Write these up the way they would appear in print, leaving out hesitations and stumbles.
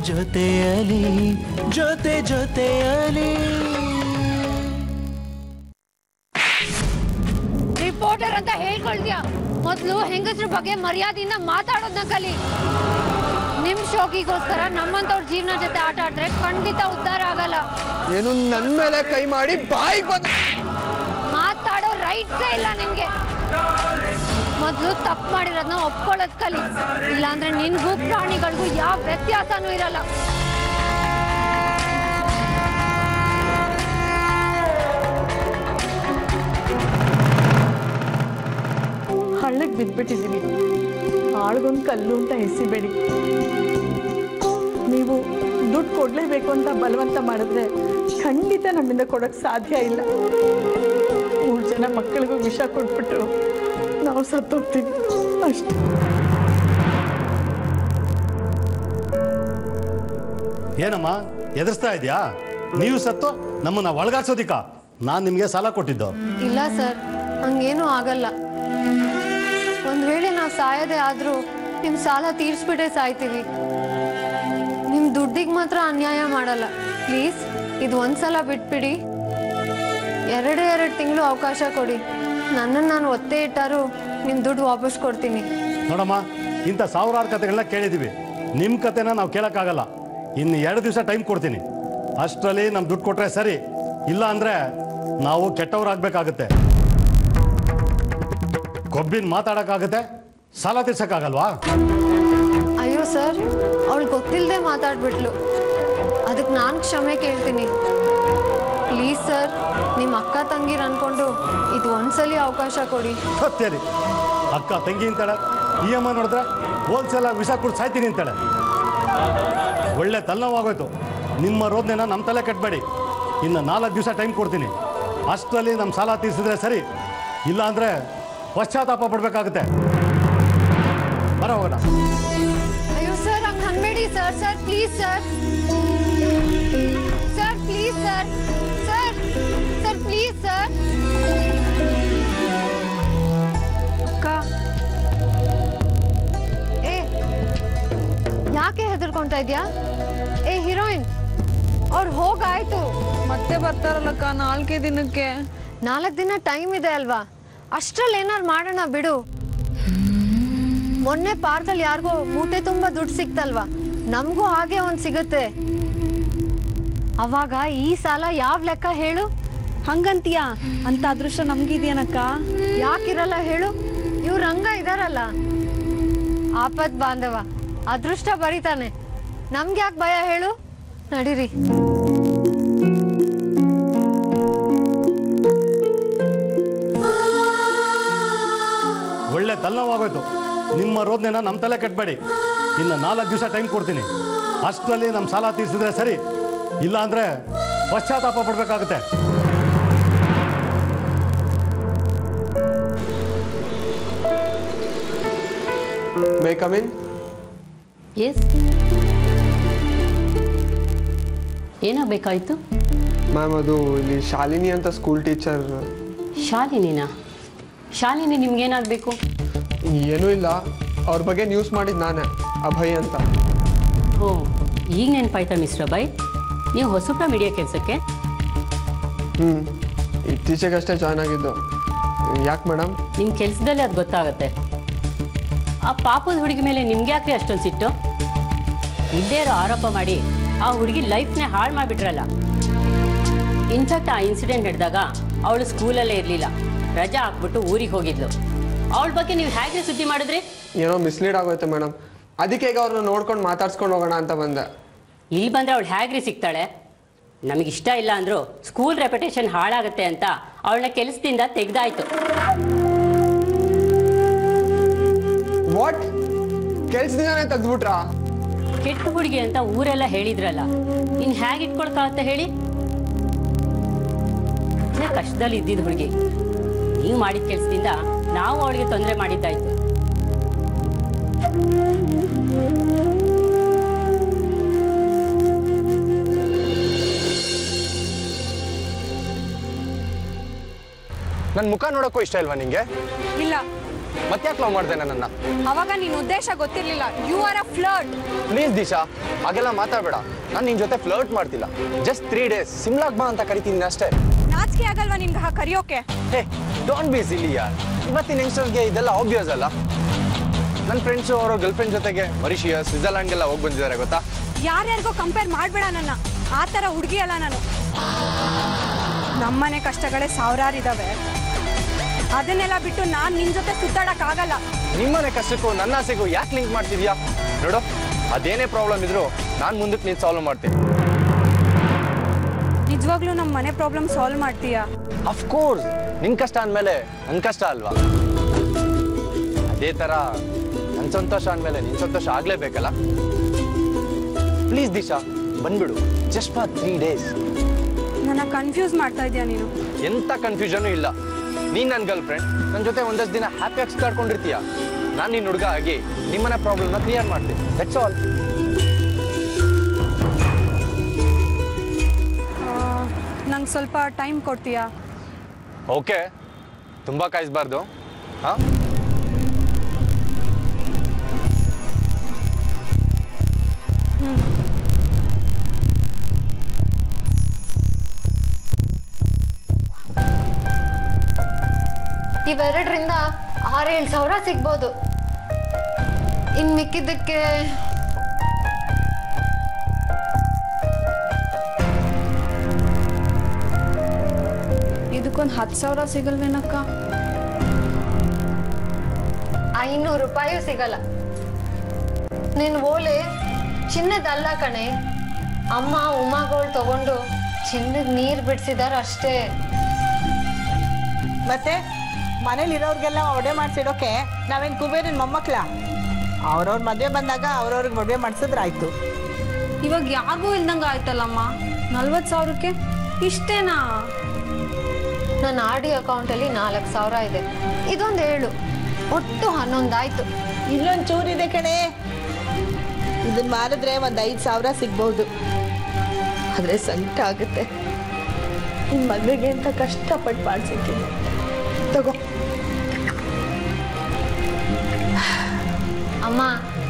ಜೊತೆಯಲಿ ಜೊತೆಯಲಿ reporter ಅಂತ ಹೇಳ್ಕೊಳ್ತೀಯ ಮೊದಲು ಹೆಂಗಸ್ರ ಬಗ್ಗೆ ಮರ್ಯಾದೆಯಿಂದ ಮಾತಾಡೋದನ್ನ ಕಲಿ ನಿಮ್ ಶೋಕಿಗೋಸ್ಕರ ನಮ್ಮಂತವ್ರ ಜೀವನ ಜೊತೆ ಆಟ ಆಡಿದ್ರೆ ಖಂಡಿತ ಉದ್ಧಾರ ಆಗಲ್ಲ ಏನು ನನ್ನ ಮೇಲೆ ಕೈ ಮಾಡಿ ಬಾಯಿ ಮಾತಾಡೋ ರೈಟ್ಸೇ ಇಲ್ಲ ನಿಮ್ಗೆ ಮೊದಲು ತಪ್ಪು ಮಾಡಿರೋದನ್ನ ಒಪ್ಕೊಳ್ಳೋದ್ ಕಲಿ ಇಲ್ಲಾಂದ್ರೆ ನಿನ್ಗೂ ಪ್ರಾಣಿಗಳಿಗೂ ಯಾವ ವ್ಯತ್ಯಾಸನೂ ಇರಲ್ಲ ಹಳ್ಳಕ್ಕೆ ಬಿದ್ಬಿಟ್ಟಿದ್ದೀವಿ ಆಳ್ಗೊಂದು ಕಲ್ಲು ಅಂತ ಎಸಿಬೇಡಿ ನೀವು ದುಡ್ಡು ಕೊಡಲೇಬೇಕು ಅಂತ ಬಲವಂತ ಮಾಡಿದ್ರೆ ಖಂಡಿತ ನಮ್ಮಿಂದ ಕೊಡೋಕ್ಕೆ ಸಾಧ್ಯ ಇಲ್ಲ 3 ಜನ ಮಕ್ಕಳಿಗೂ ವಿಷ ಕೊಟ್ಬಿಟ್ಟು ನಾವು ಸತ್ತೋಗ್ತೀವಿ ಅಷ್ಟೇ ಏನಮ್ಮ ಎದುರಿಸ್ತಾ ಇದೆಯಾ ನೀವು ಸತ್ತು ನಮ್ಮನ್ನ ಒಳಗಾಡ್ಸೋದಿಕ್ಕ ನಾನು ನಿಮಗೆ ಸಾಲ ಕೊಟ್ಟಿದ್ದು ಇಲ್ಲ ಸರ್ ಹಂಗೇನೂ ಆಗಲ್ಲ ಒಂದ್ ವೇಳೆ ನಾವು ಸಾಯದೆ ಆದ್ರೂ ನಿಮ್ ಸಾಲ ತೀರ್ಸ್ಬಿಟ್ಟೆ ಸಾಯ್ತೀವಿ ನಿಮ್ ದುಡ್ಡಿಗೆ ಮಾತ್ರ ಅನ್ಯಾಯ ಮಾಡಲ್ಲ ಪ್ಲೀಸ್ ಇದು ಒಂದ್ಸಲ ಬಿಟ್ಬಿಡಿ 2 ತಿಂಗಳು ಅವಕಾಶ ಕೊಡಿ ನನ್ನನ್ನು ನಾನು ಒತ್ತೆ ಇಟ್ಟಾರು ನಿಮ್ ದುಡ್ಡು ವಾಪಸ್ ಕೊಡ್ತೀನಿ ನೋಡಮ್ಮ ಇಂಥ ಸಾವಿರಾರು ಕತೆಗಳನ್ನ ಕೇಳಿದೀವಿ ನಿಮ್ಮ ಕತೆನ ನಾವು ಕೇಳಕ್ಕಾಗಲ್ಲ ಇನ್ನು 2 ದಿವಸ ಟೈಮ್ ಕೊಡ್ತೀನಿ ಅಷ್ಟರಲ್ಲಿ ನಮ್ಮ ದುಡ್ಡು ಕೊಟ್ರೆ ಸರಿ ಇಲ್ಲ ಅಂದ್ರೆ ನಾವು ಕೆಟ್ಟವರಾಗಬೇಕಾಗುತ್ತೆ ಕೊಬ್ಬಿನ ಮಾತಾಡೋಕ್ಕಾಗುತ್ತೆ ಸಾಲ ತೀರ್ಸಕ್ಕಾಗಲ್ವಾ ಅಯ್ಯೋ ಸರ್ ಅವಳು ಗೊತ್ತಿಲ್ಲದೆ ಮಾತಾಡ್ಬಿಟ್ಲು ಅದಕ್ಕೆ ನಾನು ಕ್ಷಮೆ ಕೇಳ್ತೀನಿ ಪ್ಲೀಸ್ ಸರ್ ನಿಮ್ಮ ಅಕ್ಕ ತಂಗಿರ್ ಅನ್ಕೊಂಡು ಇದು ಒಂದ್ಸಲಿ ಅವಕಾಶ ಕೊಡಿ ಸತ್ಯರಿ ಅಕ್ಕ ತಂಗಿ ಅಂತಾಳೆ ಈ ಅಮ್ಮ ನೋಡಿದ್ರೆ ಹೋಲ್ಸೇಲ್ ವಿಷ ಕೊಟ್ಟು ಸಾಯ್ತೀನಿ ಅಂತಾಳೆ ಒಳ್ಳೆ ತಲೆನೋವಾಗೋಯ್ತು ನಿಮ್ಮ ರೋದನೆನ ನಮ್ಮ ತಲೆ ಕಟ್ಟಬೇಡಿ ಇನ್ನು 4 ದಿವಸ ಟೈಮ್ ಕೊಡ್ತೀನಿ ಅಷ್ಟರಲ್ಲಿ ನಮ್ಮ ಸಾಲ ತೀರಿಸಿದ್ರೆ ಸರಿ ಇಲ್ಲ ಅಂದರೆ ಪಶ್ಚಾತ್ತಾಪ ಪಡಬೇಕಾಗುತ್ತೆ ಬರ ಹೋಗೋಣ ಅಯ್ಯೋ ಸರ್ ಹಂಗೆ ಅನ್ಬೇಡಿ sir sir please sir sir please sir sir sir please sir ಅಕ್ಕ ಏ ಯಾಕೆ ಹೆದರ್ಕೊಂತ ಇದ್ಯಾ ಏ ಹೀರೋಯಿನ್ ಅವ್ರು ಹೋಗಾಯ್ತು ಮತ್ತೆ ಬರ್ತಾರಲ್ಲಕ್ಕ 4 ದಿನಕ್ಕೆ 4 ದಿನ ಟೈಮ್ ಇದೆ ಅಲ್ವಾ ಅಷ್ಟ್ರಲ್ಲಿ ಏನಾರು ಮಾಡೋಣ ಬಿಡು ಮೊನ್ನೆ ಪಾರ್ಕಲ್ಲಿ ಯಾರಿಗೋ ಮೂಟೆ ತುಂಬಾ ದುಡ್ಡು ಸಿಕ್ತಲ್ವಾ ನಮಗೂ ಹಾಗೆ ಒಂದ್ ಸಿಗುತ್ತೆ ಅವಾಗ ಈ ಸಾಲ ಯಾವ ಲೆಕ್ಕ ಹೇಳು ಹಂಗಂತೀಯಾ ಅಂತ ಅದೃಷ್ಟ ನಮ್ಗಿದ್ಯಾನಕ್ಕ ಯಾಕಿರಲ್ಲ ಹೇಳು ಇವ್ರ ರಂಗ ಇದಾರಲ್ಲ ಆಪತ್ ಬಾಂಧವ ಅದೃಷ್ಟ ಬರೀತಾನೆ ನಮ್ಗೆ ಯಾಕೆ ಭಯ ಹೇಳು ನಡೀರಿ ಒಳ್ಳೆ ತಲೆನೋವಾಗೋಯ್ತು ನಿಮ್ಮ ರೋದನೆನ ನಮ್ಮ ತಲೆ ಕಟ್ಟಬೇಡಿ ಇನ್ನು 4 ದಿವಸ ಟೈಮ್ ಕೊಡ್ತೀನಿ ಅಷ್ಟರಲ್ಲಿ ನಮ್ಮ ಸಾಲ ತೀರಿಸಿದ್ರೆ ಸರಿ ಇಲ್ಲ ಅಂದರೆ ಪಶ್ಚಾತ್ತಾಪ ಪಡಬೇಕಾಗುತ್ತೆ ಮೇ ಕಮ್ ಇನ್ ಎಸ್ ಏನಾಗಬೇಕಾಯ್ತು ಮ್ಯಾಮ್ ಅದು ಇಲ್ಲಿ ಶಾಲಿನಿ ಅಂತ ಸ್ಕೂಲ್ ಟೀಚರ್ ಶಾಲಿನಿನಾ ಶಾಲಿನಿ ನಿಮ್ಗೇನಾಗಬೇಕು ಏನೂ ಇಲ್ಲ ಅವ್ರ ಬಗ್ಗೆ ನ್ಯೂಸ್ ಮಾಡಿದ್ದು ನಾನೇ ಅಭಯ್ ಅಂತ ಓ ಈಗ ನೆನಪಾಯ್ತಾ ಮಿಸ್ಟರ್ ಅಭಯ್ ನೀವು ಹೊಸಬ್ರ ಮೀಡಿಯಾ ಕೆಲಸಕ್ಕೆ ಇತ್ತೀಚೆಗಷ್ಟೇ ಜಾಯ್ನ್ ಆಗಿದ್ದು ಯಾಕೆ ಮೇಡಮ್ ನಿಮ್ಮ ಕೆಲಸದಲ್ಲಿ ಅದು ಗೊತ್ತಾಗುತ್ತೆ ಆ ಪಾಪದ ಹುಡುಗಿ ಮೇಲೆ ನಿಮ್ಗೆ ಯಾಕೆ ಅಷ್ಟೊಂದು ಸಿಟ್ಟು ಇದ್ದೇ ಇರೋ ಆರೋಪ ಮಾಡಿ ಆ ಹುಡುಗಿ ಲೈಫ್ನೇ ಹಾಳು ಮಾಡಿಬಿಟ್ರಲ್ಲ ಇನ್ಫ್ಯಾಕ್ಟ್ ಆ ಇನ್ಸಿಡೆಂಟ್ ನಡೆದಾಗ ಅವಳು ಸ್ಕೂಲಲ್ಲೇ ಇರಲಿಲ್ಲ ರಜಾ ಹಾಕ್ಬಿಟ್ಟು ಊರಿಗೆ ಹೋಗಿದ್ಲು ಅವಳ ಬಗ್ಗೆ ನೀವು ಹೇಗೆ ಸುದ್ದಿ ಮಾಡಿದ್ರಿ ಏನೋ ಮಿಸ್ಲೀಡ್ ಆಗೋಯ್ತು ಮೇಡಮ್ ಅದಕ್ಕೆ ಈಗ ಅವ್ರನ್ನ ನೋಡ್ಕೊಂಡು ಮಾತಾಡ್ಸ್ಕೊಂಡು ಹೋಗೋಣ ಅಂತ ಬಂದೆ ಇಲ್ಲಿ ಬಂದರೆ ಅವಳು ಹೇಗ್ರಿ ಸಿಗ್ತಾಳೆ ನಮಗಿಷ್ಟ ಇಲ್ಲ ಅಂದರೂ ಸ್ಕೂಲ್ ರೆಪ್ಯುಟೇಷನ್ ಹಾಳಾಗುತ್ತೆ ಅಂತ ಅವಳನ್ನ ಕೆಲಸದಿಂದ ತೆಗೆದಾಯ್ತು ವಾಟ್ ಕೆಲ್ಸದಿಂದಾನೇ ತೆಗೆದ್ಬಿಟ್ರಾ ಕೆಟ್ಟ ಹುಡುಗಿ ಅಂತ ಊರೆಲ್ಲ ಹೇಳಿದ್ರಲ್ಲ ಇನ್ನು ಹೇಗೆ ಇಟ್ಕೊಳಕ್ಕಾಗತ್ತೆ ಹೇಳಿ ಕಷ್ಟದಲ್ಲಿ ಇದ್ದಿದ್ದು ಹುಡುಗಿ ನೀವು ಮಾಡಿದ ಕೆಲಸದಿಂದ ನಾವು ಅವಳಿಗೆ ತೊಂದರೆ ಮಾಡಿದ್ದಾಯ್ತು ನನ್ನ ಮುಖ ನೋಡೋಕ್ಕೂ ಇಷ್ಟ ಇಲ್ವಾ ನಿಂಗೆ ಇಲ್ಲ ಮತ್ತೆ ಯಾಕೆ ಲವ್ ಮಾಡ್ದೆ ನನ್ನನ್ನ? ಅವಾಗ ನಿನ್ ಉದ್ದೇಶ ಗೊತ್ತಿರ್ಲಿಲ್ಲ. You are a flirt. Please Disha, ಹಾಗೆಲ್ಲ ಮಾತಾಡಬೇಡ. ನಾನು ನಿನ್ ಜೊತೆ ಫ್ಲರ್ಟ್ ಮಾಡ್ತಿಲ್ಲ. ಜಸ್ಟ್ 3 days ಸಿಮ್ಲಾಗ್ ಬಾ ಅಂತ ಕರಿತೀನಿ ಅಷ್ಟೇ. ನಾಚಿಕೆ ಆಗಲ್ವಾ ನಿನ್ಗೆ ಕರಿಯೋಕೆ? ಹೇ, ಡೋಂಟ್ ಬಿ ಸಿಲಿ ಯಾರ್. ಇವತ್ತಿನ ಯಂಗ್ಸ್ಟರ್ಸ್ಗೆ ಇದೆಲ್ಲ ಆಬ್ವಿಯಸ್ ಅಲ್ಲ. ನನ್ನ ಫ್ರೆಂಡ್ಸು ಅವರ ಗರ್ಲ್ ಫ್ರೆಂಡ್ ಜೊತೆಗೆ ಮರಿಷಿಯಸ್, ಸ್ವಿಟ್ಜರ್ಲ್ಯಾಂಡ್ಗೆಲ್ಲ ಹೋಗಿ ಬಂದಿದ್ದಾರೆ ಗೊತ್ತಾ? ಯಾರ್ಯಾರಿಗೋ ಕಂಪೇರ್ ಮಾಡ್ಬೇಡ ನನ್ನ. ಆ ಥರ ಹುಡುಗಿ ಅಲ್ಲ ನಾನು. ನಮ್ಮನೆ ಕಷ್ಟಗಳೇ ಸಾವಿರಾರಿದಾವೆ. ಅದನ್ನೆಲ್ಲ ಬಿಟ್ಟು ನಾನು ನಿನ್ ಜೊತೆ ಸುತ್ತಾಡಕ್ಕಾಗಲ್ಲ. ನಿಮ್ಮನೆ ಕಷ್ಟಕ್ಕೂ ನನ್ನ ಆಸೆಗೂ ಯಾಕೆ ಲಿಂಕ್ ಮಾಡ್ತಿದ್ಯಾ? ನೋಡು, ಅದೇನೇ ಪ್ರಾಬ್ಲಮ್ ಇದ್ರು ನಾನು ಮುಂದಕ್ಕೆ ನೀನು ಸಾಲ್ವ್ ಮಾಡ್ತೀನಿ. ನಿಜವಾಗ್ಲೂ ನಮ್ಮ ಮನೆ ಪ್ರಾಬ್ಲಮ್ ಸಾಲ್ವ್ ಮಾಡ್ತೀಯಾ? ಅಫ್ಕೋರ್ಸ್. ನಿನ್ ಕಷ್ಟ ಅಂದಮೇಲೆ ನನ್ನ ಕಷ್ಟ ಅಲ್ವಾ? ಅದೇ ಥರ ನನ್ನ ಸಂತೋಷ ಅಂದಮೇಲೆ ನಿನ್ನ ಸಂತೋಷ ಆಗಲೇಬೇಕಲ್ಲ. ಪ್ಲೀಸ್ ದಿಶಾ, ಬಂದ್ಬಿಡು. Just for 3 days. ನನ್ನ ಕನ್ಫ್ಯೂಸ್ ಮಾಡ್ತಾ ಇದೀಯ ನೀನು. ಎಂಥ ಕನ್ಫ್ಯೂಷನು ಇಲ್ಲ. ನೀನು ನನ್ನ ಗರ್ಲ್ ಫ್ರೆಂಡ್, ನನ್ನ ಜೊತೆ ಒಂದಷ್ಟು ದಿನ ಹ್ಯಾಪಿಯಾಗಿ ಸುತ್ತಾಡ್ಕೊಂಡಿರ್ತೀಯ. ನಾನು ನಿನ್ನ ಹುಡುಗ ಆಗಿ ನಿಮ್ಮನೆ ಪ್ರಾಬ್ಲಮ್ನ ಕ್ಲಿಯರ್ ಮಾಡ್ತೀನಿ. That's all. ನಂಗೆ ಸ್ವಲ್ಪ ಟೈಮ್ ಕೊಡ್ತೀಯಾ? ಓಕೆ, ತುಂಬ ಕಾಯಿಸ್ಬಾರ್ದು. ಹಾಂ, ಇವೆರಡರಿಂದ 6-7 ಸಾವಿರ ಸಿಗ್ಬೋದು. ಇನ್ ಮಿಕ್ಕಿದ್ದಕ್ಕೆ ಇದಕ್ಕೊಂದು 10,000 ಸಿಗಲ್ವೇನಕ್ಕ? 500 ರೂಪಾಯಿ ಸಿಗಲ್ಲ. ನಿನ್ ಓಲೆ ಚಿನ್ನದಲ್ಲ ಕಣೆ. ಅಮ್ಮ ಉಮಾಗೋಳು ತಗೊಂಡು ಚಿನ್ನದ ನೀರ್ ಬಿಡ್ಸಿದಾರ ಅಷ್ಟೇ. ಮತ್ತೆ ಮನೇಲಿರೋರ್ಗೆಲ್ಲ ಒಡೆ ಮಾಡಿಸಿಡೋಕೆ ನಾವೇನು ಕುಬೇರಿನ ಮೊಮ್ಮಕ್ಳ? ಅವ್ರವ್ರ ಮದುವೆ ಬಂದಾಗ ಅವ್ರವ್ರಿಗೆ ಮದುವೆ ಮಾಡಿಸಿದ್ರಾಯ್ತು. ಇವಾಗ ಯಾರಿಗೂ ಇಲ್ದಂಗ ಆಯ್ತಲ್ಲಮ್ಮ. 40,000ಕ್ಕೆ ಇಷ್ಟೇನಾ? ನನ್ನ RD ಅಕೌಂಟಲ್ಲಿ 4,000 ಇದೆ. ಇದೊಂದು 7, ಒಟ್ಟು 11 ಆಯ್ತು. ಇಲ್ಲೊಂದು ಚೂರಿದೆ ಕಣೆ. ಇದನ್ನ ಮಾರಿದ್ರೆ ಒಂದು 5,000 ಸಿಗ್ಬಹುದು. ಆದರೆ ಸಂಕಟ ಆಗುತ್ತೆ. ನಿನ್ನ ಮದುವೆಗೆ ಅಂತ ಕಷ್ಟಪಟ್ಟು ಮಾಡಿಸಿದ್ದೀನಿ. ತಗೋ. ಅಮ್ಮ,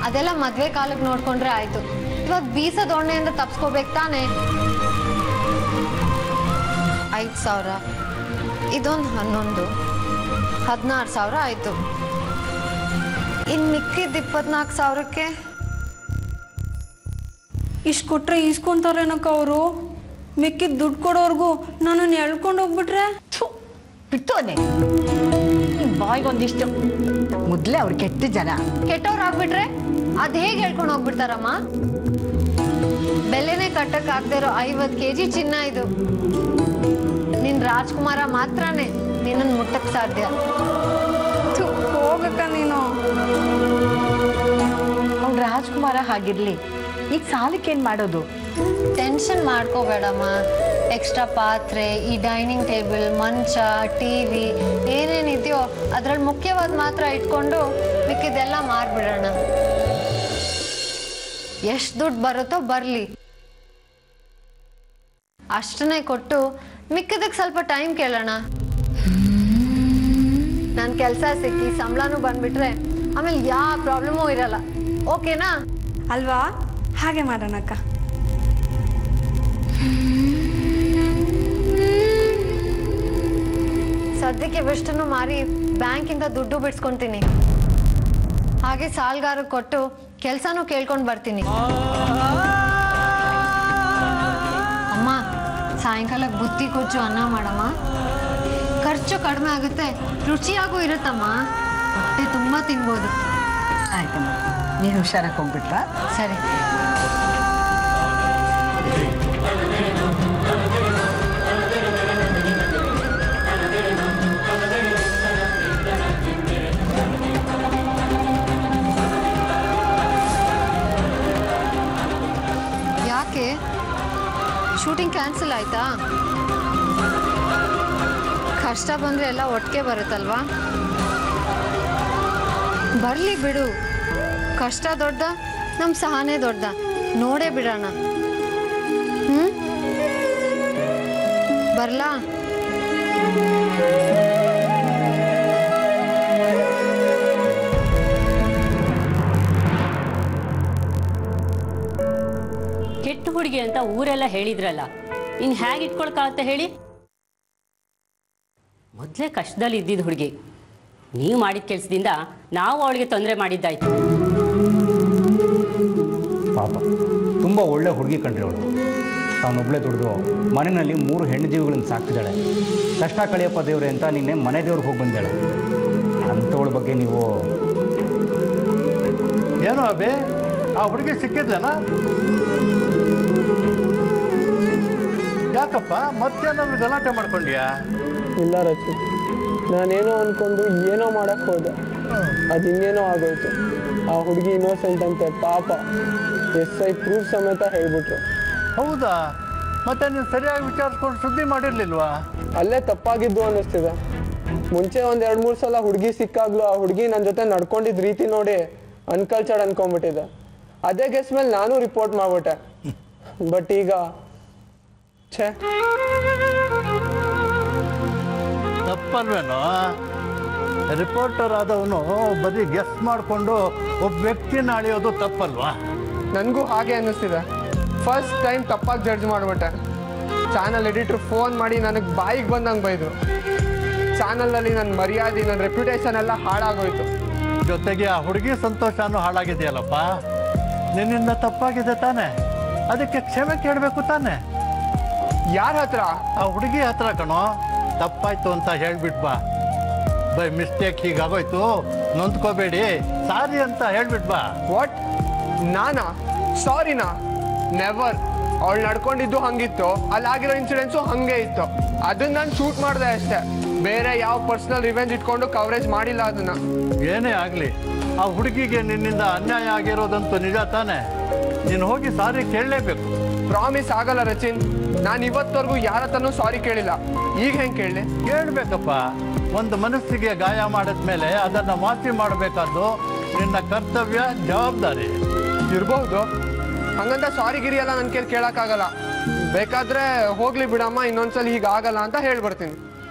ಅದೆಲ್ಲ ಮದ್ವೆ ಕಾಲಕ್ಕೆ ನೋಡ್ಕೊಂಡ್ರೆ ಆಯ್ತು. ಇವಾಗ ಬೀಸ ದೊಣ್ಣೆಯಿಂದ ತಪ್ಸ್ಕೋಬೇಕು ತಾನೆ. 5,000, ಇದೊಂದು 11, 16,000 ಆಯ್ತು. ಇನ್ ಮಿಕ್ಕಿದ 24,000ಕ್ಕೆ ಇಷ್ಟು ಕೊಟ್ರೆ ಈಸ್ಕೊಂತಾರೇನಕ್ಕ ಅವರು? ಮಿಕ್ಕಿದ ದುಡ್ಡು ಕೊಡೋರ್ಗು ನನ್ನನ್ನು ಎಳ್ಕೊಂಡು ಹೋಗ್ಬಿಟ್ರೆ? ಬಿಟ್ಟೋನೆ ಬಾಯಿಗೊಂದಿಷ್ಟು. ಮೊದಲೇ ಅವ್ರು ಕೆಟ್ಟ ಜನ. ಕೆಟ್ಟವ್ರು ಆಗ್ಬಿಟ್ರೆ ಅದ್ ಹೇಗೆ ಹೇಳ್ಕೊಂಡು ಹೋಗ್ಬಿಡ್ತಾರಮ್ಮ? ಬೆಲೆನೇ ಕಟ್ಟಕ್ ಆಗದೆ ಇರೋ 50 kg ಚಿನ್ನ ಇದು. ನಿನ್ ರಾಜ್ಕುಮಾರ ಮಾತ್ರನೇ ನಿನ್ನನ್ ಮುಟ್ಟಕ್ ಸಾಧ್ಯ. ಹೋಗಕ್ಕ ನೀನು. ಅವ್ನು ರಾಜ್ಕುಮಾರ ಹಾಗಿರ್ಲಿ, ಈಗ ಸಾಲಕ್ಕೇನು ಮಾಡೋದು? ಟೆನ್ಷನ್ ಮಾಡ್ಕೋಬೇಡಮ್ಮ. ಎಕ್ಸ್ಟ್ರಾ ಪಾತ್ರೆ, ಈ ಡೈನಿಂಗ್ ಟೇಬಲ್, ಮಂಚ, TV ಏನೇನಿದೆಯೋ ಅದ್ರಲ್ಲಿ ಮುಖ್ಯವಾದ ಮಾತ್ರ ಇಟ್ಕೊಂಡು ಮಿಕ್ಕಿದೆಲ್ಲ ಮಾರ್ಬಿಡೋಣ. ಎಷ್ಟು ದುಡ್ಡು ಬರುತ್ತೋ ಬರಲಿ, ಅಷ್ಟನ್ನೇ ಕೊಟ್ಟು ಮಿಕ್ಕಿದಕ್ಕೆ ಸ್ವಲ್ಪ ಟೈಮ್ ಕೇಳೋಣ. ನನ್ನ ಕೆಲಸ ಸಿಕ್ಕಿ ಸಂಬಳನೂ ಬಂದ್ಬಿಟ್ರೆ ಆಮೇಲೆ ಯಾವ ಪ್ರಾಬ್ಲಮೂ ಇರಲ್ಲ. ಓಕೆನಾ? ಅಲ್ವಾ? ಹಾಗೆ ಮಾಡೋಣಕ್ಕ. ಸದ್ಯಕ್ಕೆ ಇಷ್ಟನ್ನು ಮಾರಿ ಬ್ಯಾಂಕಿಂದ ದುಡ್ಡು ಬಿಡ್ಸ್ಕೊಂತೀನಿ. ಹಾಗೆ ಸಾಲ್ಗಾರ ಕೊಟ್ಟು ಕೆಲಸನೂ ಕೇಳ್ಕೊಂಡು ಬರ್ತೀನಿ. ಅಮ್ಮ, ಸಾಯಂಕಾಲ ಬುತ್ತಿ ಕೊಚ್ಚು ಅನ್ನ ಮಾಡಮ್ಮ. ಖರ್ಚು ಕಡಿಮೆ ಆಗುತ್ತೆ, ರುಚಿಯಾಗೂ ಇರುತ್ತಮ್ಮ. ಹೊಟ್ಟೆ ತುಂಬ ತಿನ್ಬೋದು. ಆಯ್ತಮ್ಮ, ನೀನು ಹುಷಾರಾಗಿ ಹೋಗ್ಬಿಟ್ರಾ? ಸರಿ. ಯಾಕೆ ಶೂಟಿಂಗ್ ಕ್ಯಾನ್ಸಲ್ ಆಯ್ತಾ? ಕಷ್ಟ ಬಂದ್ರೆ ಎಲ್ಲ ಒಟ್ಟಿಗೆ ಬರುತ್ತಲ್ವಾ? ಬರ್ಲಿ ಬಿಡು. ಕಷ್ಟ ದೊಡ್ಡ, ನಮ್ಮ ಸಹನೆ ದೊಡ್ಡ. ನೋಡೇ ಬಿಡೋಣ. ಬರ್ಲಾ? ಕೆಟ್ಟ ಹುಡುಗಿ ಅಂತ ಊರೆಲ್ಲ ಹೇಳಿದ್ರಲ್ಲ, ಇನ್ನು ಹೇಗೆ ಇಟ್ಕೊಳಕ್ಕಾಗತ್ತೆ ಹೇಳಿ? ಮೊದಲೇ ಕಷ್ಟದಲ್ಲಿ ಇದ್ದಿದ್ದು ಹುಡುಗಿ, ನೀವು ಮಾಡಿದ ಕೆಲಸದಿಂದ ನಾವು ಅವಳಿಗೆ ತೊಂದರೆ ಮಾಡಿದ್ದಾಯ್ತು. ಪಾಪ ತುಂಬ ಒಳ್ಳೆ ಹುಡುಗಿ ಕಂಡ್ರಿ ಅವಳು. ತಾನೊಬ್ಬಳೇ ದುಡಿದು ಮನೆಯಲ್ಲಿ 3 ಹೆಣ್ಣು ಜೀವಿಗಳನ್ನು ಸಾಕ್ತಿದ್ದಾಳೆ. ಕಷ್ಟ ಕಳೆಯಪ್ಪ ದೇವ್ರೆ ಅಂತ ನಿನ್ನೆ ಮನೆ ದೇವ್ರಿಗೆ ಹೋಗಿ ಬಂದಾಳೆ. ಅಂಥವಳ ಬಗ್ಗೆ ನೀವು ಏನೋ ಅಬೇ, ಆ ಹುಡುಗಿ ಸಿಕ್ಕಿದ್ಲೇನಾ? ಯಾಕಪ್ಪ ಮತ್ತೇನಾದ್ರು ಗಲಾಟೆ ಮಾಡ್ಕೊಂಡ್ಯಾ? ಇಲ್ಲ ರಚಿ, ನಾನೇನೋ ಅಂದ್ಕೊಂಡು ಏನೋ ಮಾಡಕ್ಕೆ ಹೋದೆ, ಅದು ಇನ್ನೇನೋ ಆಗೋಯ್ತು. ಆ ಹುಡುಗಿ ಇನ್ನೋಸೆಂಟ್ ಅಂತೆ ಪಾಪ. SI ಪ್ರೂಫ್ ಸಮೇತ ಹೇಳ್ಬಿಟ್ರು. ಹೌದಾ? ಮತ್ತೆ ನೀನು ಸರಿಯಾಗಿ ವಿಚಾರಿಸ್ಕೊಂಡು ಸುದ್ದಿ ಮಾಡಿರ್ಲಿಲ್ವಾ? ಅಲ್ಲೇ ತಪ್ಪಾಗಿದ್ದು ಅನ್ನಿಸ್ತಿದೆ. ಮುಂಚೆ 1-2-3 ಸಲ ಹುಡುಗಿ ಸಿಕ್ಕಾಗ್ಲೂ ಆ ಹುಡುಗಿ ನನ್ನ ಜೊತೆ ನಡ್ಕೊಂಡಿದ್ದ ರೀತಿ ನೋಡಿ ಅನ್ಕಲ್ಚರ್ಡ್ ಅನ್ಕೊಂಡ್ಬಿಟ್ಟಿದೆ. ಅದೇ ಕೇಸ್ ಮೇಲೆ ನಾನು ರಿಪೋರ್ಟ್ ಮಾಡ್ಬಿಟ್ಟೆ. ಬಟ್ ಈಗ ಛೇ, ತಪ್ಪಲ್ವೇನೋ? ರಿಪೋರ್ಟರ್ ಆದವನು ಬರೀ ಗೆಸ್ ಮಾಡಿಕೊಂಡು ಒಬ್ಬ ವ್ಯಕ್ತಿನ ಅಳಿಯೋದು ತಪ್ಪಲ್ವಾ? ನನಗೂ ಹಾಗೆ ಅನ್ನಿಸ್ತಿದೆ. ಫಸ್ಟ್ ಟೈಮ್ ತಪ್ಪಾಗಿ ಜಡ್ಜ್ ಮಾಡಿಬಿಟ್ಟೆ. ಚಾನಲ್ ಎಡಿಟ್ರ್ ಫೋನ್ ಮಾಡಿ ನನಗೆ ಬಾಯಿಗೆ ಬಂದಂಗೆ ಬೈದರು. ಚಾನಲ್ನಲ್ಲಿ ನನ್ನ ಮರ್ಯಾದೆ, ನನ್ನ ರೆಪ್ಯುಟೇಷನ್ ಎಲ್ಲ ಹಾಳಾಗೋಯ್ತು. ಜೊತೆಗೆ ಆ ಹುಡುಗಿ ಸಂತೋಷನೂ ಹಾಳಾಗಿದೆಯಲ್ಲಪ್ಪ. ನಿನ್ನಿಂದ ತಪ್ಪಾಗಿದೆ ತಾನೆ, ಅದಕ್ಕೆ ಕ್ಷಮೆ ಕೇಳಬೇಕು ತಾನೆ. ಯಾರ ಹತ್ರ? ಆ ಹುಡುಗಿ ಹತ್ರ ಕಣೋ. ತಪ್ಪಾಯ್ತು ಅಂತ ಹೇಳ್ಬಿಟ್ ಬಾ. ಬೈ ಮಿಸ್ಟೇಕ್ ಹೀಗಾಗೋಯ್ತು, ನೊಂದ್ಕೋಬೇಡಿ, ಸಾರಿ ಅಂತ ಹೇಳ್ಬಿಟ್ ಬಾ. ವಾಟ್? ನಾನಾ ಸಾರಿನಾ? ನೆವರ್. ಅವಳು ನಡ್ಕೊಂಡಿದ್ದು ಹಂಗಿತ್ತು, ಅಲ್ಲಾಗಿರೋ ಇನ್ಸಿಡೆನ್ಸು ಹಂಗೆ ಇತ್ತು. ಅದನ್ನ ನಾನು ಶೂಟ್ ಮಾಡಿದೆ ಅಷ್ಟೇ. ಬೇರೆ ಯಾವ ಪರ್ಸನಲ್ ರಿವೆಂಜ್ ಇಟ್ಕೊಂಡು ಕವರೇಜ್ ಮಾಡಿಲ್ಲ ಅದನ್ನ. ಏನೇ ಆಗಲಿ, ಆ ಹುಡುಗಿಗೆ ನಿನ್ನಿಂದ ಅನ್ಯಾಯ ಆಗಿರೋದಂತೂ ನಿಜ ತಾನೆ. ನೀನು ಹೋಗಿ ಸಾರಿ ಕೇಳಲೇಬೇಕು. ಪ್ರಾಮಿಸ್ ಆಗಲ್ಲ ರಚಿನ್. ನಾನು ಇವತ್ತವರೆಗೂ ಯಾರ ಹತ್ರನೂ ಸಾರಿ ಕೇಳಿಲ್ಲ. ಈಗ ಹೆಂಗೆ ಕೇಳಲಿ? ಕೇಳಬೇಕಪ್ಪ. ಒಂದು ಮನಸ್ಸಿಗೆ ಗಾಯ ಮಾಡಿದ್ಮೇಲೆ ಅದನ್ನು ಮಾಫಿ ಮಾಡಬೇಕಾದ್ದು ನಿನ್ನ ಕರ್ತವ್ಯ, ಜವಾಬ್ದಾರಿ. ಇರ್ಬಹುದು. ಹಂಗಂತ ಸಾರಿ ಗಿರಿ ಎಲ್ಲ ನನ್ನ ಕೇಳಿ ಕೇಳಕ್ಕಾಗಲ್ಲ. ಬೇಕಾದ್ರೆ ಹೋಗ್ಲಿ ಬಿಡಮ್ಮ, ಇನ್ನೊಂದ್ಸಲ ಹೀಗಾಗಲ್ಲ ಅಂತ ಹೇಳ್ಬರ್ತೀನಿ.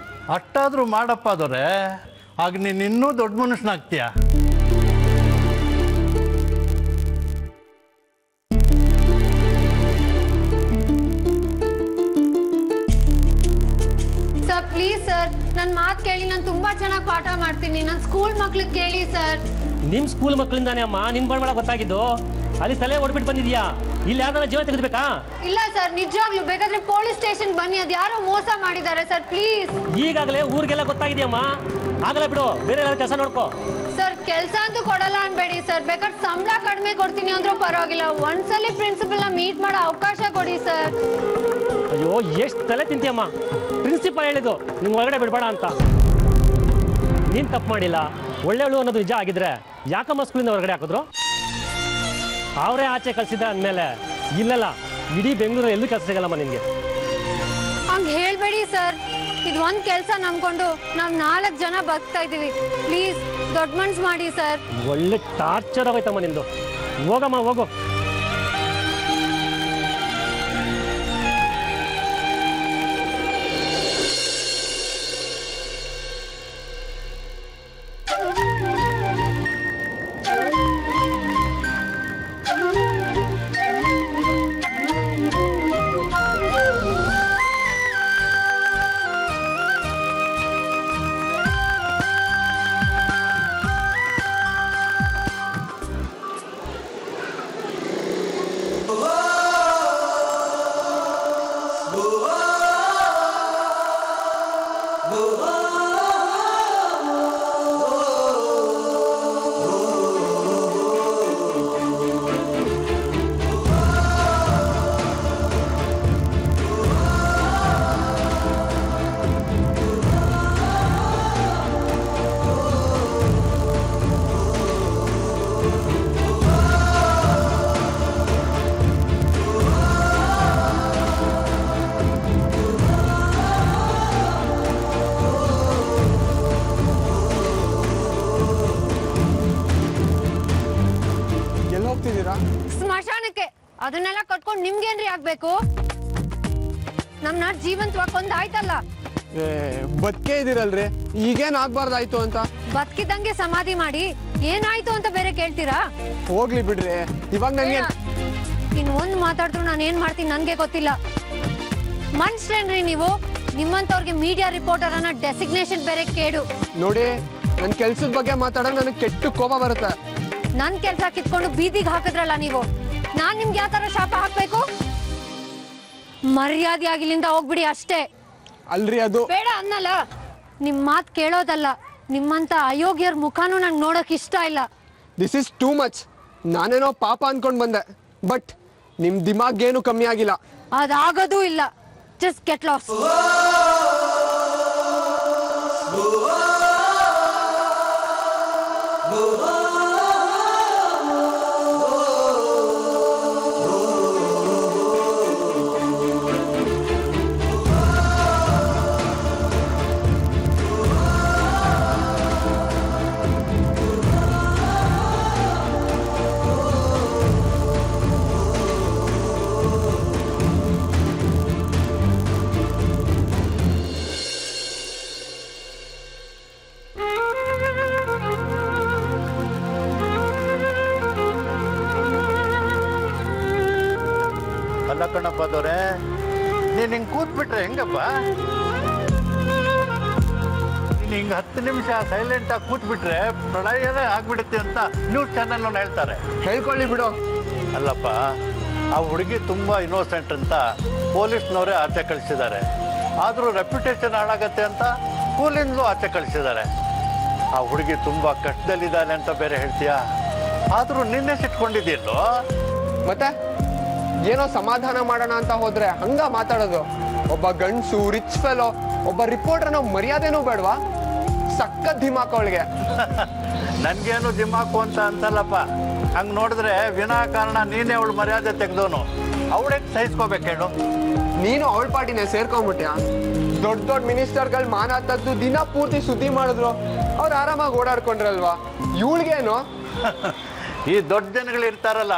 ಅಷ್ಟಾದ್ರೂ ಮಾಡಪ್ಪ ಅದವ್ರೆ, ಆಗ ನೀನು ಇನ್ನೂ ದೊಡ್ಡ ಮನುಷ್ಯನಾಗ್ತೀಯ. ಸರ್ ಪ್ಲೀಸ್ ಸರ್, ನನ್ನ ಮಾತು ಕೇಳಿ. ನಾನು ತುಂಬಾ ಚೆನ್ನಾಗಿ ಪಾಠ ಮಾಡ್ತೀನಿ. ನನ್ನ ಸ್ಕೂಲ್ ಮಕ್ಳಿಗೆ ಕೇಳಿ ಸರ್. ನಿಮ್ ಸ್ಕೂಲ್ ಮಕ್ಕಳಿಂದಾನೇ ಅಮ್ಮ ನಿನ್ ಬಣ್ಣ ಗೊತ್ತಾಗಿದ್ದು. ಅಲ್ಲಿ ತಲೆ ಹೊಡ್ಬಿಟ್ಟು ಬಂದಿದ್ಯಾ, ಇಲ್ಲಿ ಯಾವ್ದಾರ ಜೀವ ತೆಗೆದ್ಬೇಕಾ? ಇಲ್ಲ ಸರ್, ನಿಜವಾಗ್ಲೂ ಬೇಕಾದ್ರೆ ಪೊಲೀಸ್ ಸ್ಟೇಷನ್ ಬನ್ನಿ. ಅದು ಯಾರೋ ಮೋಸ ಮಾಡಿದ್ದಾರೆ ಸರ್, ಪ್ಲೀಸ್. ಈಗಾಗಲೇ ಊರಿಗೆಲ್ಲ ಗೊತ್ತಾಗಿದೆಯಮ್ಮ. ಆಗಲ್ಲ ಬಿಡು, ಬೇರೆ ಕೆಲಸ ನೋಡ್ಕೋ. ಸರ್ ಕೆಲಸ ಅಂತೂ ಕೊಡಲ್ಲ ಅನ್ಬೇಡಿ ಸರ್. ಬೇಕಾದ್ರೆ ಸಂಬಳ ಕಡಿಮೆ ಕೊಡ್ತೀನಿ ಅಂದ್ರೂ ಪರವಾಗಿಲ್ಲ. ಒಂದ್ಸಲಿ ಪ್ರಿನ್ಸಿಪಲ್ ನ ಮೀಟ್ ಮಾಡೋ ಅವಕಾಶ ಕೊಡಿ ಸರ್. ಅಯ್ಯೋ, ಎಷ್ಟು ತಲೆ ತಿಂತೀಯಮ್ಮ. ಪ್ರಿನ್ಸಿಪಲ್ ಹೇಳಿದ್ದು ನಿಮ್ ಒಳಗಡೆ ಬಿಡ್ಬೇಡ ಅಂತ. ನೀನ್ ತಪ್ಪು ಮಾಡಿಲ್ಲ, ಒಳ್ಳೆಯವಳು ಅನ್ನೋದು ನಿಜ ಆಗಿದ್ರೆ ಯಾಕಮ್ಮ ಸ್ಕೂಲಿಂದ ಹೊರಗಡೆ ಹಾಕಿದ್ರು? ಅವರೇ ಆಚೆ ಕಳ್ಸಿದ್ರೆ ಅಂದಮೇಲೆ ಇಲ್ಲಲ್ಲ, ಇಡೀ ಬೆಂಗಳೂರು ಎಲ್ಲೂ ಕೆಲಸ ಸಿಗಲ್ಲಮ್ಮ ನಿನ್ಗೆ. ಹಂಗೆ ಹೇಳ್ಬೇಡಿ ಸರ್. ಇದು ಒಂದ್ ಕೆಲಸ ನಂಬ್ಕೊಂಡು ನಾವ್ 4 ಜನ ಬದುಕ್ತಾ ಇದೀವಿ. ಪ್ಲೀಸ್ ದೊಡ್ಡ ಮನ್ಸ್ ಮಾಡಿ ಸರ್. ಒಳ್ಳೆ ಟಾರ್ಚರ್ ಆಗೋಯ್ತಮ್ಮ ನಿಂದು. ಹೋಗಮ್ಮ ಹೋಗು. ಸ್ಮಶಾನಕ್ಕೆ. ಅದನ್ನೆಲ್ಲ ಕಟ್ಕೊಂಡು ನಿಮ್ಗೇನ್ರಿ ಆಗ್ಬೇಕು? ನಮ್ನ ಜೀವಂತವಾಗಿ ಕೊಂದಾಯ್ತಲ್ಲ. ಬದುಕೇ ಇದಿರಲ್ರಿ, ಈಗೇನ್ ಆಗ್ಬಾರ್ದಾಯ್ತು ಅಂತ. ಬದುಕಿದಂಗೆ ಸಮಾಧಿ ಮಾಡಿ ಏನಾಯ್ತು ಅಂತ ಬೇರೆ ಕೇಳ್ತೀರಾ? ಹೋಗ್ಲಿ ಬಿಡ್ರಿ. ಇವಾಗ ನಂಗೆ ಇನ್ ಒಂದ್ ಮಾತಾಡಿದ್ರು ನಾನು ಏನ್ ಮಾಡ್ತೀನಿ ನನ್ಗೆ ಗೊತ್ತಿಲ್ಲ. ಮನುಷ್ಯರೇನ್ರಿ ನೀವು? ನಿಮ್ಮಂತವ್ರಿಗೆ ಮೀಡಿಯಾ ರಿಪೋರ್ಟರ್ ಅನ್ನೋ ಡೆಸಿಗ್ನೇಷನ್ ಬೇರೆ ಕೇಡು. ನೋಡಿ, ನನ್ ಕೆಲ್ಸದ ಬಗ್ಗೆ ಮಾತಾಡೋ ನನಗೆ ಕೆಟ್ಟ ಕೋಪ ಬರುತ್ತೆ. ನನ್ ಕೆಲ್ಸ ಕಿತ್ಕೊಂಡು ಬೀದಿಗೆ ಹಾಕಿದ್ರಲ್ಲ ನೀವು, ನಾನ್ ನಿಮ್ಗೆ ಯಾವ ತರ ಶಾಪ ಹಾಕ್ಬೇಕು? ಮರ್ಯಾದೆಯಾಗಿ ಇಲ್ಲಿಂದ ಹೋಗ್ಬಿಡಿ ಅಷ್ಟೇ. ಅಲ್ರಿ ಅದು ಬೇಡ ಅನ್ನಲ್ಲ. ನಿಮ್ ಮಾತ್ ಕೇಳೋದಲ್ಲ, ನಿಮ್ಮಂತ ಅಯೋಗ್ಯರ ಮುಖಾನು ನಂಗೆ ನೋಡಕ್ ಇಷ್ಟ ಇಲ್ಲ. This is too much. ನಾನೇನೋ ಪಾಪ ಅನ್ಕೊಂಡ್ ಬಂದೆ, ಬಟ್ ನಿಮ್ ದಿಮಾಗೇನು ಕಮ್ಮಿ ಆಗಿಲ್ಲ. ಅದಾಗೋದೂ ಇಲ್ಲ. Just get lost. ಅಲ್ಲ ಕಣಪ್ಪ ದೊರೆ, ನೀನು ಹಿಂಗೆ ಕೂತ್ಬಿಟ್ರೆ ಹೆಂಗಪ್ಪ? ನೀನು ಹಿಂಗೆ 10 ನಿಮಿಷ ಸೈಲೆಂಟಾಗಿ ಕೂತ್ಬಿಟ್ರೆ ಪ್ರಳಯನೇ ಆಗ್ಬಿಡುತ್ತೆ ಅಂತ ನ್ಯೂಸ್ ಚಾನೆಲ್ ಹೇಳ್ತಾರೆ. ಹೇಳ್ಕೊಳ್ಳಿ ಬಿಡು. ಅಲ್ಲಪ್ಪ, ಆ ಹುಡುಗಿ ತುಂಬ ಇನ್ನೋಸೆಂಟ್ ಅಂತ ಪೊಲೀಸ್ನವರೇ ಆಚೆ ಕಳಿಸಿದ್ದಾರೆ. ಆದರೂ ರೆಪ್ಯುಟೇಷನ್ ಹಾಳಾಗತ್ತೆ ಅಂತ ಸ್ಕೂಲಿಂದಲೂ ಆಚೆ ಕಳಿಸಿದ್ದಾರೆ. ಆ ಹುಡುಗಿ ತುಂಬ ಕಷ್ಟದಲ್ಲಿದ್ದಾನೆ ಅಂತ ಬೇರೆ ಹೇಳ್ತೀಯಾ? ಆದರೂ ನಿನ್ನೆ ಸಿಟ್ಕೊಂಡಿದ್ದೀನೋ? ಮತ್ತೆ ಏನೋ ಸಮಾಧಾನ ಮಾಡೋಣ ಅಂತ ಹೋದ್ರೆ ಹಂಗ ಮಾತಾಡೋದು? ಒಬ್ಬ ಗಂಡ್ಸು, ರಿಚ್ ಫೆಲೋ, ಒಬ್ಬ ರಿಪೋರ್ಟರ್ ಅನ್ನೋ ಮರ್ಯಾದೆನೂ ಬೇಡವಾ? ಸಖತ್ ಧಿಮಾಕು ಅವಳಿಗೆ. ನನ್ಗೇನು ಧಿಮಾಕು ಅಂತ ಅಂತಲ್ಲಪ್ಪ. ಹಂಗೆ ನೋಡಿದ್ರೆ ವಿನಾಕಾರಣ ನೀನೇ ಅವಳು ಮರ್ಯಾದೆ ತೆಗೆದೋನು. ಅವಳೇ ಸಹಿಸ್ಕೋಬೇಕು ಹೇಳು. ನೀನು ಅವಳ ಪಾರ್ಟಿನೇ ಸೇರ್ಕೊಂಡ್ಬಿಟ್ಯಾ? ದೊಡ್ಡ ದೊಡ್ಡ ಮಿನಿಸ್ಟರ್ಗಳು ಮಾನ ತೆಗೆದು ದಿನ ಪೂರ್ತಿ ಸುದ್ದಿ ಮಾಡಿದ್ರು, ಅವ್ರು ಆರಾಮಾಗಿ ಓಡಾಡ್ಕೊಂಡ್ರಲ್ವಾ? ಇವಳಿಗೇನು? ಈ ದೊಡ್ಡ ಜನಗಳು ಇರ್ತಾರಲ್ಲ,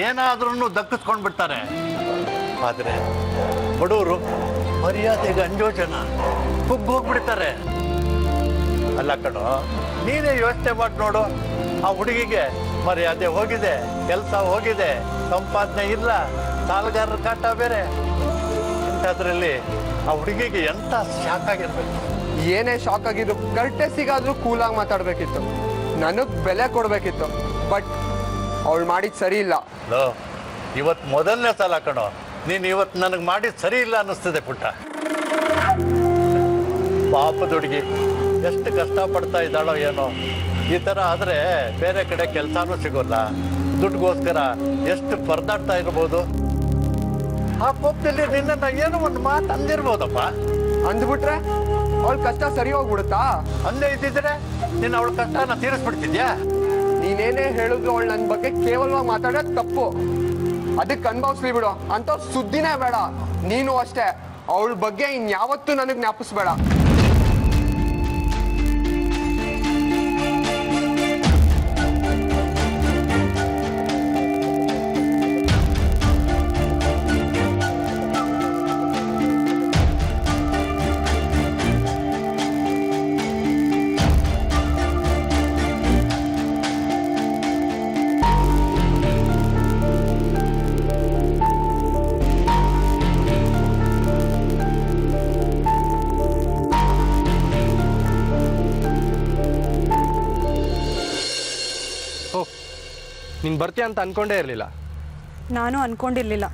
ಏನಾದ್ರೂ ದಕ್ಕಿಸ್ಕೊಂಡು ಬಿಡ್ತಾರೆ. ಆದರೆ ಬಡವರು ಮರ್ಯಾದೆಗೆ ಅಂಜೋ ಜನ ಕುಗ್ಗೋಗ್ಬಿಡ್ತಾರೆ. ಅಲ್ಲ ಕಣೋ, ನೀನೇ ಯೋಚನೆ ಮಾಡಿ ನೋಡು. ಆ ಹುಡುಗಿಗೆ ಮರ್ಯಾದೆ ಹೋಗಿದೆ, ಕೆಲಸ ಹೋಗಿದೆ, ಸಂಪಾದನೆ ಇಲ್ಲ, ಸಾಲಗಾರರ ಕಾಟ ಬೇರೆ. ಇಂಥದ್ರಲ್ಲಿ ಆ ಹುಡುಗಿಗೆ ಎಂತ ಶಾಕ್ ಆಗಿರ್ಬೇಕು. ಏನೇ ಶಾಕ್ ಆಗಿದ್ದು ಕರ್ಟೆಸಿಗಾದ್ರೂ ಕೂಲಾಗಿ ಮಾತಾಡ್ಬೇಕಿತ್ತು, ನನಗ್ ಬೆಲೆ ಕೊಡ್ಬೇಕಿತ್ತು. ಬಟ್ ಅವಳು ಮಾಡಿದ್ ಸರಿ ಇಲ್ಲ. ಇವತ್ತು ಮೊದಲನೇ ಸಲ ಕಣೋ ನೀನು ಇವತ್ತು ನನಗೆ ಮಾಡಿದ್ ಸರಿ ಇಲ್ಲ ಅನ್ನಿಸ್ತದೆ ಪುಟ್ಟ. ಪಾಪದ ಹುಡುಗಿ ಎಷ್ಟು ಕಷ್ಟಪಡ್ತಾ ಇದ್ದಾಳೋ ಏನೋ. ಈ ಥರ ಆದರೆ ಬೇರೆ ಕಡೆ ಕೆಲಸನೂ ಸಿಗೋಲ್ಲ, ದುಡ್ಡುಗೋಸ್ಕರ ಎಷ್ಟು ಪರದಾಡ್ತಾ ಇರ್ಬೋದು. ಆ ಕೋಪದಲ್ಲಿ ನಿನ್ನ ಏನೋ ಒಂದು ಮಾತು ಅಂದಿರ್ಬೋದಪ್ಪ. ಅಂದ್ಬಿಟ್ರೆ ಅವಳ ಕಷ್ಟ ಸರಿ ಹೋಗ್ಬಿಡುತ್ತಾ? ಅಂದೇ ಇದ್ದಿದ್ರೆ ನೀನು ಅವಳ ಕಷ್ಟನ ತೀರಿಸ್ಬಿಡ್ತಿದ್ಯಾ? ನೀನೇನೇ ಹೇಳಿದ್ರು ಅವಳು ನನ್ನ ಬಗ್ಗೆ ಕೇವಲವಾಗಿ ಮಾತಾಡೋದು ತಪ್ಪು. ಅದಕ್ಕೆ ಅನುಭವಿಸ್ಲಿ ಬಿಡು. ಅಂತ ಸುದ್ದಿನೇ ಬೇಡ. ನೀನು ಅಷ್ಟೇ, ಅವಳ ಬಗ್ಗೆ ಇನ್ಯಾವತ್ತೂ ನನಗೆ ಜ್ಞಾಪಿಸ್ಬೇಡ. ನೀನು ಬರ್ತೀಯ ಅಂತ ಅನ್ಕೊಂಡೇ ಇರಲಿಲ್ಲ. ನಾನು ಅನ್ಕೊಂಡಿರ್ಲಿಲ್ಲ,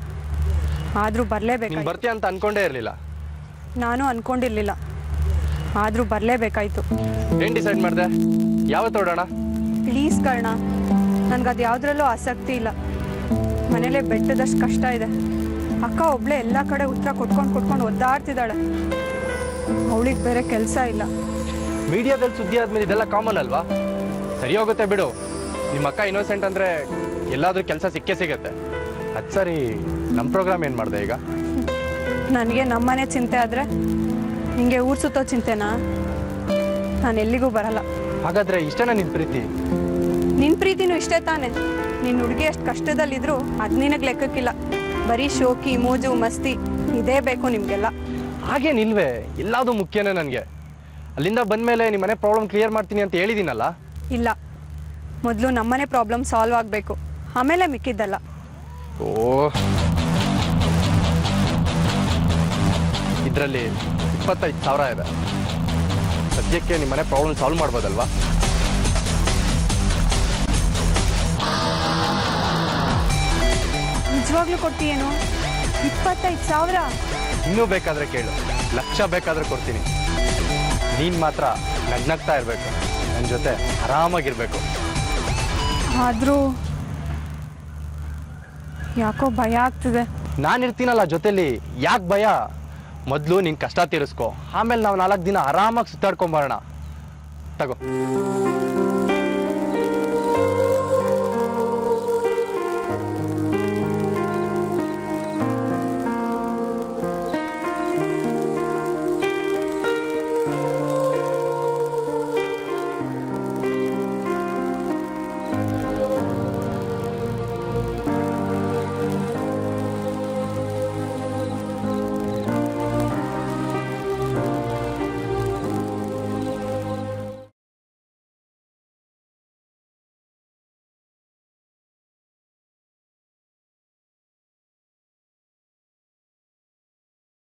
ಆದರೂ ಬರಲೇಬೇಕು. ನೀನು ಬರ್ತೀಯ ಅಂತ ಅನ್ಕೊಂಡೇ ಇರಲಿಲ್ಲ. ನಾನು ಅನ್ಕೊಂಡಿರ್ಲಿಲ್ಲ, ಆದರೂ ಬರಲೇಬೇಕಾಯ್ತು. ಏನು ಡಿಸೈಡ್ ಮಾಡಿದೆ? ಯಾವತ್ತು ಹೊರಡೋಣ? ಪ್ಲೀಸ್ ಕರ್ಣ, ನನಗದು ಯಾವುದ್ರಲ್ಲೂ ಆಸಕ್ತಿ ಇಲ್ಲ. ಮನೇಲೇ ಬೆಟ್ಟದಷ್ಟು ಕಷ್ಟ ಇದೆ. ಅಕ್ಕ ಒಬ್ಳೆ ಎಲ್ಲ ಕಡೆ ಉತ್ತರ ಕೊಟ್ಕೊಂಡು ಒದ್ದಾಡ್ತಿದ್ದಾಳೆ. ಅವಳಿಗೆ ಬೇರೆ ಕೆಲಸ ಇಲ್ಲ. ಮೀಡಿಯಾದಲ್ಲಿ ಸುದ್ದಿ ಆದ್ಮೇಲೆ ಇದೆಲ್ಲ ಕಾಮನ್ ಅಲ್ವಾ? ಸರಿ ಹೋಗುತ್ತೆ ಬಿಡು. ನಿಮ್ಮ ಅಕ್ಕ ಇನ್ನೋಸೆಂಟ್ ಅಂದರೆ ಎಲ್ಲಾದರೂ ಕೆಲಸ ಸಿಕ್ಕೇ ಸಿಗತ್ತೆ. ಅದು ಸರಿ, ನಮ್ಮ ಪ್ರೋಗ್ರಾಮ್ ಏನು ಮಾಡಿದೆ ಈಗ? ನನಗೆ ನಮ್ಮನೆ ಚಿಂತೆ ಆದರೆ ನಿಂಗೆ ಊರು ಸುತ್ತೋ ಚಿಂತೆನಾ? ನಾನು ಎಲ್ಲಿಗೂ ಬರಲ್ಲ. ಹಾಗಾದರೆ ಇಷ್ಟೇನಾ ನಿನ್ನ ಪ್ರೀತಿ? ನಿನ್ನ ಪ್ರೀತಿನೂ ಇಷ್ಟೇ ತಾನೆ. ನಿನ್ನ ಹುಡುಗಿ ಎಷ್ಟು ಕಷ್ಟದಲ್ಲಿದ್ದರೂ ಅದು ನಿನಗೆ ಲೆಕ್ಕಕ್ಕಿಲ್ಲ. ಬರೀ ಶೋಕಿ, ಮೋಜು, ಮಸ್ತಿ ಇದೇ ಬೇಕು ನಿಮಗೆಲ್ಲ. ಹಾಗೇನಿಲ್ವೇ, ಎಲ್ಲಾದರೂ ಮುಖ್ಯನೇ ನನಗೆ. ಅಲ್ಲಿಂದ ಬಂದಮೇಲೆ ನಿಮ್ಮ ಮನೆ ಪ್ರಾಬ್ಲಮ್ ಕ್ಲಿಯರ್ ಮಾಡ್ತೀನಿ ಅಂತ ಹೇಳಿದ್ದೀನಲ್ಲ. ಇಲ್ಲ, ಮೊದಲು ನಮ್ಮನೆ ಪ್ರಾಬ್ಲಮ್ ಸಾಲ್ವ್ ಆಗಬೇಕು, ಆಮೇಲೆ ಮಿಕ್ಕಿದ್ದಲ್ಲ. ಓ, ಇದರಲ್ಲಿ 25,000 ಇದೆ. ಸದ್ಯಕ್ಕೆ ನಿಮ್ಮ ಮನೆ ಪ್ರಾಬ್ಲಮ್ ಸಾಲ್ವ್ ಮಾಡ್ಬೋದಲ್ವಾ? ನಿಜವಾಗ್ಲೂ ಕೊಡ್ತೀಯೇನು? 25,000? ಇನ್ನೂ ಬೇಕಾದ್ರೆ ಕೇಳು, ಲಕ್ಷ ಬೇಕಾದ್ರೆ ಕೊಡ್ತೀನಿ. ನೀನು ಮಾತ್ರ ನಗ್ನಗ್ತಾ ಇರಬೇಕು, ನನ್ನ ಜೊತೆ ಆರಾಮಾಗಿರ್ಬೇಕು. ಆದರೂ ಯಾಕೋ ಭಯ ಆಗ್ತಿದೆ. ನಾನಿರ್ತೀನಲ್ಲ ಜೊತೆಲಿ, ಯಾಕೆ ಭಯ? ಮೊದಲು ನಿನ್ನ ಕಷ್ಟ ತೀರಿಸ್ಕೊ, ಆಮೇಲೆ ನಾವು 4 ದಿನ ಆರಾಮಾಗಿ ಸುತ್ತಾಡ್ಕೊಂಬರೋಣ. ತಗೋ.